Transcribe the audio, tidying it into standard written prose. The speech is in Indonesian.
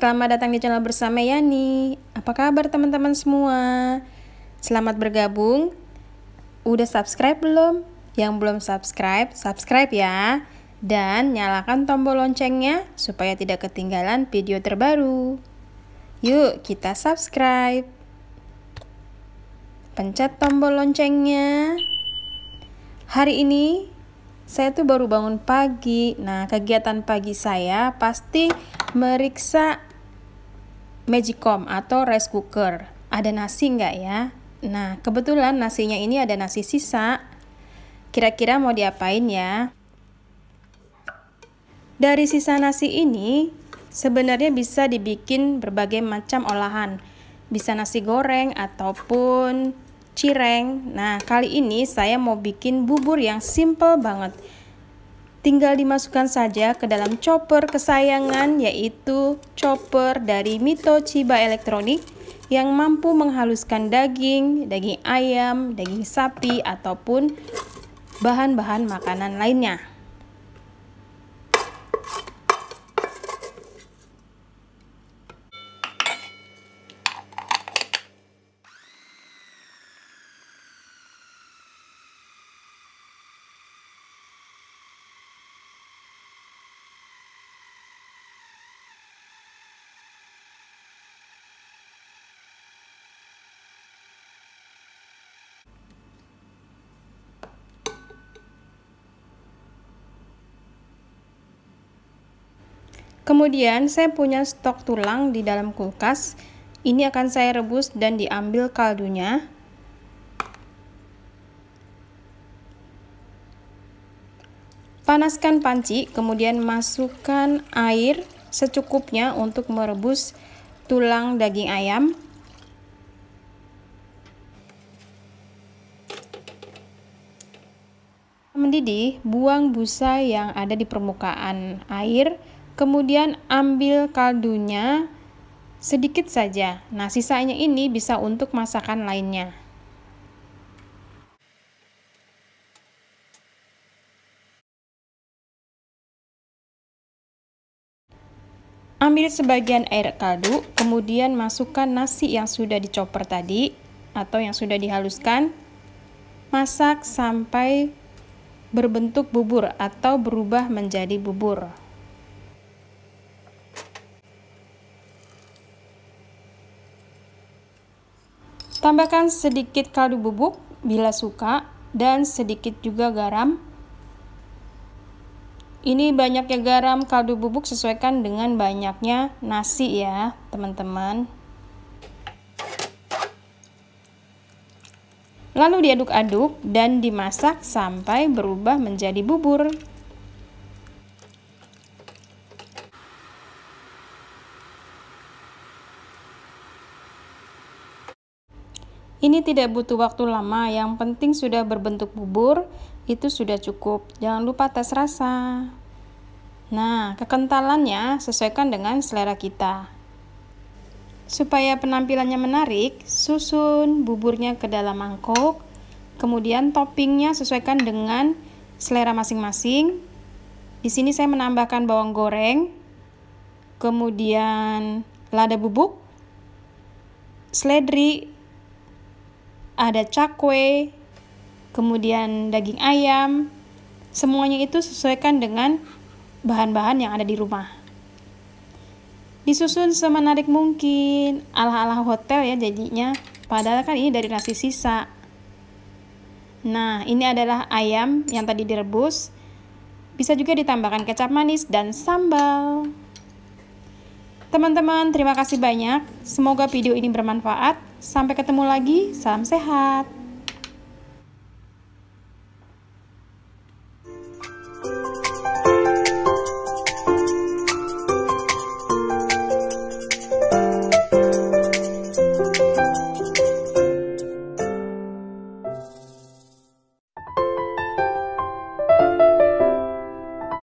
Selamat datang di channel bersama Yani. Apa kabar teman-teman semua? Selamat bergabung. Udah subscribe belum? Yang belum subscribe, subscribe ya. Dan nyalakan tombol loncengnya supaya tidak ketinggalan video terbaru. Yuk kita subscribe. Pencet tombol loncengnya. Hari ini saya tuh baru bangun pagi. Nah, kegiatan pagi saya pasti meriksa Magicom atau rice cooker. Ada nasi nggak ya? Nah, kebetulan nasinya ini ada nasi sisa. Kira-kira mau diapain ya? Dari sisa nasi ini, sebenarnya bisa dibikin berbagai macam olahan. Bisa nasi goreng ataupun cireng. Nah, kali ini saya mau bikin bubur yang simple banget. Tinggal dimasukkan saja ke dalam chopper kesayangan, yaitu chopper dari Mito Chiba Elektronik yang mampu menghaluskan daging ayam, daging sapi, ataupun bahan-bahan makanan lainnya. Kemudian saya punya stok tulang di dalam kulkas. Ini akan saya rebus dan diambil kaldunya. Panaskan panci, kemudian masukkan air secukupnya untuk merebus tulang daging ayam. Mendidih, buang busa yang ada di permukaan air. Kemudian ambil kaldunya sedikit saja. Nah, sisanya ini bisa untuk masakan lainnya. Ambil sebagian air kaldu, kemudian masukkan nasi yang sudah dicoper tadi atau yang sudah dihaluskan. Masak sampai berbentuk bubur atau berubah menjadi bubur. Tambahkan sedikit kaldu bubuk bila suka dan sedikit juga garam. Ini banyaknya garam kaldu bubuk sesuaikan dengan banyaknya nasi ya, teman-teman. Lalu diaduk-aduk dan dimasak sampai berubah menjadi bubur. Ini tidak butuh waktu lama, yang penting sudah berbentuk bubur, itu sudah cukup. Jangan lupa tes rasa. Nah, kekentalannya sesuaikan dengan selera kita. Supaya penampilannya menarik, susun buburnya ke dalam mangkok, kemudian toppingnya sesuaikan dengan selera masing-masing. Di sini saya menambahkan bawang goreng, kemudian lada bubuk, seledri, ada cakwe, kemudian daging ayam. Semuanya itu sesuaikan dengan bahan-bahan yang ada di rumah. Disusun semenarik mungkin, ala-ala hotel ya jadinya, padahal kan ini dari nasi sisa. Nah, ini adalah ayam yang tadi direbus. Bisa juga ditambahkan kecap manis dan sambal. Teman-teman, terima kasih banyak. Semoga video ini bermanfaat. Sampai ketemu lagi, salam sehat.